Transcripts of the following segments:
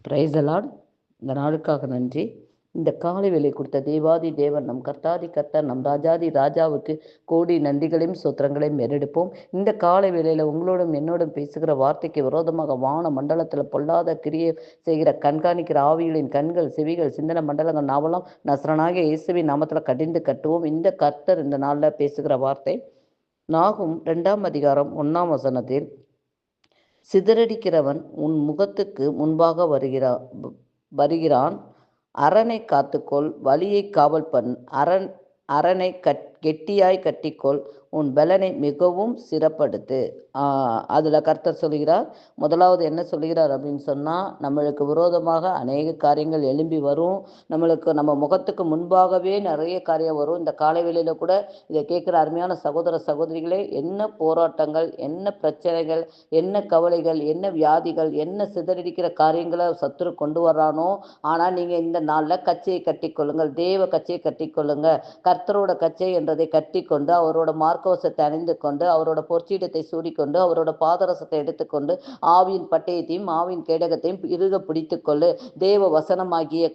Praise the Lord. இந்த நாளுக்காக நன்றி. இந்த காலை வேளை கொடுத்த தேவாதி தேவன் நம் கர்த்தாதி கர்த்தர் நம் ராஜாதி ராஜாவுக்கு கோடி நன்றிகளையும் சோத்திரங்களையும் ஏறெடுப்போம். இந்த காலை வேளையில் உங்களோடும் என்னோடும் பேசுகிற வார்த்தைக்கு விரோதமாக வான மண்டலத்தில் பொல்லாத கிரியை செய்கிற கண்காணிக்கிற ஆவிகளின் கண்கள் செவிகள் சிந்தன மண்டலங்கள் நாவலாம் நசரனாகிய இயேசுவின் நாமத்தில் கடிந்து கட்டுவோம். இந்த கர்த்தர் இந்த நாளில் பேசுகிற வார்த்தை நாகும் 2ஆம் அதிகாரம் 1ஆம் வசனத்தில், சிதறடிக்கிறவன் உன் முகத்துக்கு முன்பாக வருகிறான், அரணை காத்துக்கொள், வழியை காவல் பண், அரணை கெட்டியாய் கட்டிக்கொள், உன் பலனை மிகவும் சிறப்படுத்து. அதில் கர்த்தர் சொல்கிறார். முதலாவது என்ன சொல்கிறார் அப்படின்னு சொன்னால், நம்மளுக்கு விரோதமாக அநேக காரியங்கள் எழும்பி வரும். நம்ம முகத்துக்கு முன்பாகவே நிறைய காரியம் வரும். இந்த காலை வேளையில் கூட இதை கேட்குற அருமையான சகோதர சகோதரிகளே, என்ன போராட்டங்கள், என்ன பிரச்சனைகள், என்ன கவலைகள், என்ன வியாதிகள், என்ன சிதறடிக்கிற காரியங்களை சத்துரு கொண்டு வர்றானோ, ஆனால் நீங்கள் இந்த நாளில் கச்சையை கட்டிக்கொள்ளுங்கள், தேவ கச்சையை கட்டிக்கொள்ளுங்க. கர்த்தரோட கச்சை என்றதை கட்டிக்கொண்டு, அவரோட மார்க்கவசத்தை அணிந்து கொண்டு, அவரோட பொற்சீடத்தை சூடிக்கொண்டு, அவரோட பாதரசத்தை எடுத்துக்கொண்டு, ஆவியின் பட்டயத்தையும் ஆவியின் கேடகத்தையும் இறுக பிடித்துக்கொள்ளு. தேவ வசனமாகிய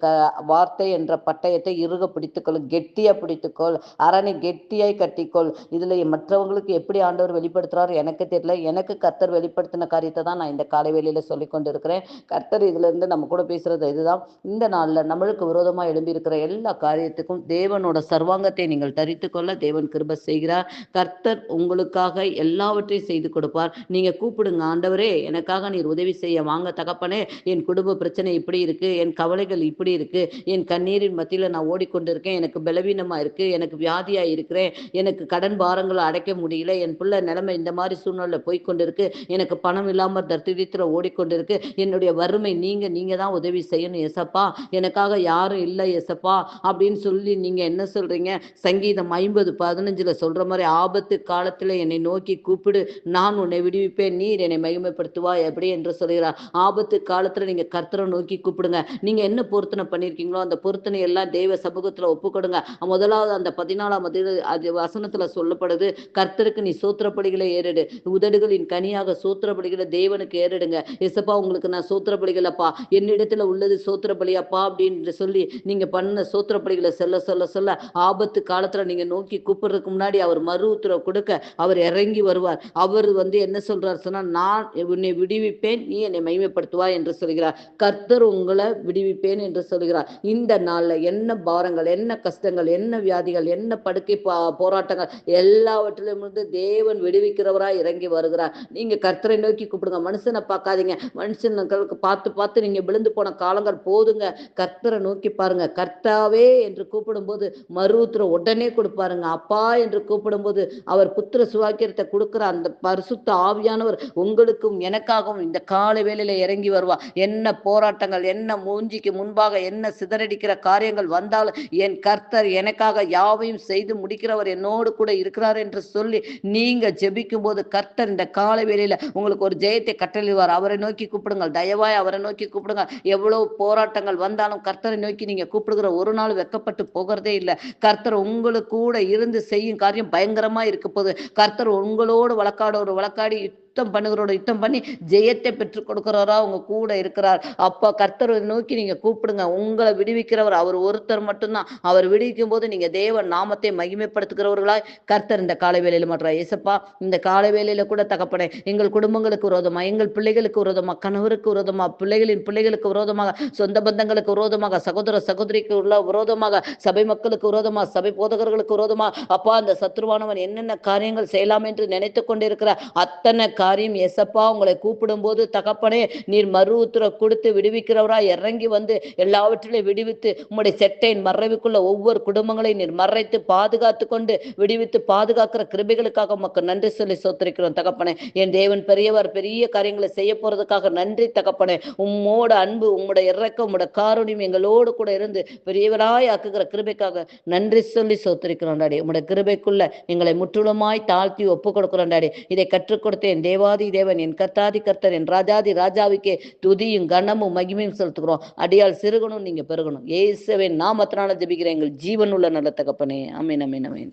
வார்த்தை என்ற பட்டயத்தை இறுக பிடித்துக்கொள்ளு, கெட்டியா பிடித்துக்கொள், அரணை கெட்டியாய் கட்டிக்கொள். இதுல மற்றவங்களுக்கு எப்படி ஆண்டவர் வெளிப்படுத்துறாரு எனக்கு தெரியல. எனக்கு கர்த்தர் வெளிப்படுத்தின காரியத்தை தான் நான் இந்த காலை வேளையில சொல்லி கொண்டு இருக்கிறேன். கர்த்தர் இதுல இருந்து நம்ம கூட பேசுறது இதுதான். இந்த நாள்ல நம்மளுக்கு விரோதமா எழும்பி இருக்கிற எல்லா காரியத்துக்கும் தேவனோட சர்வாங்கத்தை நீங்கள் தரித்து கொள்ள தேவன் கிருபை செய்கிறார். கர்த்தர் உங்களுக்காக எல்லாவற்றையும் செய்து கொடுப்பார். நீங்க கூப்பிடுங்க, ஆண்டவரே எனக்காக நீர் உதவி செய்ய வாங்க தகப்பனே, என் குடும்ப பிரச்சனை இப்படி இருக்கு, என் கவலைகள் இப்படி இருக்கு, என் கண்ணீரின் மத்தியில நான் ஓடிக்கொண்டிருக்கேன், எனக்கு பலவீனமா இருக்கு, எனக்கு வியாதியா இருக்கிறேன், எனக்கு கடன் பாரங்களை அடைக்க முடியல, என் பிள்ளை நிலைமை இந்த மாதிரி சூழ்நிலை போய்கொண்டிருக்கு, எனக்கு பணம் இல்லாமல் தரித்திரத்துல ஓடிக்கொண்டிருக்கு, என்னுடைய வறுமை நீங்க தான் உதவி செய்யணும் ஏசப்பா, எனக்காக யாரும் இல்லை ஏசப்பா அப்படின்னு சொல்லி நீங்க என்ன சொல்றீங்க? சங்கீதம் 50:15 சொல்ற மாதிரி, ஆபத்து காலத்துல என்னை நோக்கி கூப்பிடு, நான் உன்னை விடுவிப்பேன், நீர் என்னை மகிமைப்படுத்துவாய் எப்படி என்று சொல்கிறார். ஆபத்து காலத்துல நீங்க கர்த்தரை நோக்கி கூப்பிடுங்க. நீங்க என்ன பொருத்தனை பண்ணிருக்கீங்களோ அந்த பொருத்தனை எல்லாம் தெய்வ சமூகத்துல ஒப்புக்கொடுங்க. முதலாவது அந்த 14ஆம் வசனத்துல சொல்லப்படுது, கர்த்தருக்கு நீ சோத்திரப்பலிகளை ஏறிடு, உதடுகளின் கனியாக சோத்திரப்பலிகளை தேவனுக்கு ஏறிடுங்க. எசப்பா உங்களுக்கு நான் சோத்திரப்பலிகள் அப்பா, என்னிடத்துல உள்ளது சோத்திரப்பலி அப்பா அப்படின்னு சொல்லி நீங்க பண்ண சோத்திரப்பலிகளை சொல்ல சொல்ல சொல்ல ஆபத்து காலத்துல நீங்க நோக்கி கூப்பிடுறதுக்கு முன்னாடி அவர் மறு உத்தரவு கொடுக்க அவர் இறங்கி வருவார். அவர் என்ன சொல்றார் சொன்னா, நான் உன்னை விடுவிப்பேன், நீ என்னை மகிமைப்படுத்துவாய் என்று சொல்கிறார். கர்த்தர் உங்களை விடுவிப்பேன் என்று சொல்கிறார். இந்த நாள்ல என்ன பாரங்கள், என்ன கஷ்டங்கள், என்ன வியாதிகள், என்ன படுக்கை போராட்டங்கள் எல்லாவற்றிலும் இருந்து தேவன் விடுவிக்கிறவராய் இறங்கி வருகிறார். நீங்க கர்த்தரை நோக்கி கூப்பிடுங்க, மனுஷனை பார்க்காதீங்க. மனுஷனுக்கு பார்த்து நீங்க விழுந்து போன காலங்கள் போதுங்க. கர்த்தரை நோக்கி பாருங்க. கர்த்தாவே என்று கூப்பிடும் போது மறு உத்தரவு உடனே கொடுப்பாருங்க. அப்பா என்று கூப்பிடும் போது அவர் புத்திர சுவாக்கியத்தை கொடுக்கிற அந்த பரிசுத்த ஆவியானவர் உங்களுக்கும் எனக்காகவும் இந்த காலை வேளையில இறங்கி வருவா. என்ன போராட்டங்கள், என்ன மூஞ்சிக்கு முன்பாக என்ன சிதறடிக்கிற காரியங்கள் வந்தாலும் என் கர்த்தர் எனக்காக யாவையும் செய்து முடிக்கிறவர் என்னோடு கூட இருக்கிறார் என்று சொல்லி நீங்க ஜெபிக்கும் போது கர்த்தர் இந்த காலை வேளையில உங்களுக்கு ஒரு ஜெயத்தை கட்டளிடுவார். அவரை நோக்கி கூப்பிடுங்கள், தயவாய் அவரை நோக்கி கூப்பிடுங்க. எவ்வளவு போராட்டங்கள் வந்தாலும் கர்த்தரை நோக்கி நீங்க கூப்பிடுகிற ஒரு நாள் வெக்கப்பட்டு போகிறதே இல்லை. கர்த்தர் உங்களுக்கு கூட இருந்து செய்யும் காரியம் பயங்கரமா இருக்க போது. கர்த்தர் உங்களோடு வழக்காடி யுத்தம் பண்ணுகிறோட யுத்தம் பண்ணி ஜெயத்தை பெற்றுக் கொடுக்கிறவரா உங்க கூட இருக்கிறார். அப்ப கர்த்தரை நோக்கி நீங்க கூப்பிடுங்க. உங்களை விடுவிக்கிறவர் அவர் ஒருத்தர் மட்டும்தான். அவர் விடுவிக்கும் போது நீங்க தேவ நாமத்தை மகிமைப்படுத்துகிறவர்களாய் கர்த்தர் இந்த காலை வேளையில மாற்றார். ஏசப்பா, இந்த காலை வேளையில கூட தகப்பனே, எங்கள் குடும்பங்களுக்கு விரோதமா, எங்கள் பிள்ளைகளுக்கு விரோதமா, கணவருக்கு விரோதமா, பிள்ளைகளின் பிள்ளைகளுக்கு விரோதமாக, சொந்த பந்தங்களுக்கு விரோதமாக, சகோதர சகோதரிக்கு உள்ள விரோதமாக, சபை மக்களுக்கு விரோதமாக, சபை போதகர்களுக்கு விரோதமாக அப்பா அந்த சத்ருவானவன் என்னென்ன காரியங்கள் செய்யலாம் என்று நினைத்து கொண்டிருக்கிற அத்தனை காரியம் எசப்பா உங்களை கூப்பிடும் போது தகப்பனே, நீர் மறு உத்தரவு கொடுத்து விடுவிக்கிறவரா இறங்கி வந்து எல்லாவற்றிலையும் விடுவித்து உம்முடைய செட்டையின் மறைவுக்குள்ள ஒவ்வொரு குடும்பங்களையும் நீர் மறைத்து பாதுகாத்து கொண்டு விடுவித்து பாதுகாக்கிற கிருபைகளுக்காக உமக்கு நன்றி சொல்லி சோத்திரிக்கிறோம் தகப்பனே. என் தேவன் பெரியவர், பெரிய காரியங்களை செய்ய போறதுக்காக நன்றி தகப்பனே. உம்மோட அன்பு, உம்முடைய இறக்கம், உம்முடைய காருண்யம் எங்களோடு கூட இருந்து பெரியவராய் ஆக்குகிற கிருபைக்காக நன்றி சொல்லி சோத்திரிக்கிறோம் டாடி. உம்முடைய கிருபைக்குள்ள எங்களை முற்றிலுமாய் தாழ்த்தி ஒப்பு கொடுக்கிறோம் டாடி. இதை கற்றுக் கொடுத்தேன் தேவாதி தேவன், என் கர்த்தாதி கர்த்தர், என் ராஜாதி ராஜாவுக்கே துதியும் கனமும் மகிமையும் செலுத்துகிறோம். அடியால் சிறுகணும், நீங்க பெருகணும். இயேசுவின் நாமத்தினால ஜெபிக்கிறேன் எங்கள் ஜீவனுள்ள நல்ல தகப்பனே. ஆமென், ஆமென், ஆமென்.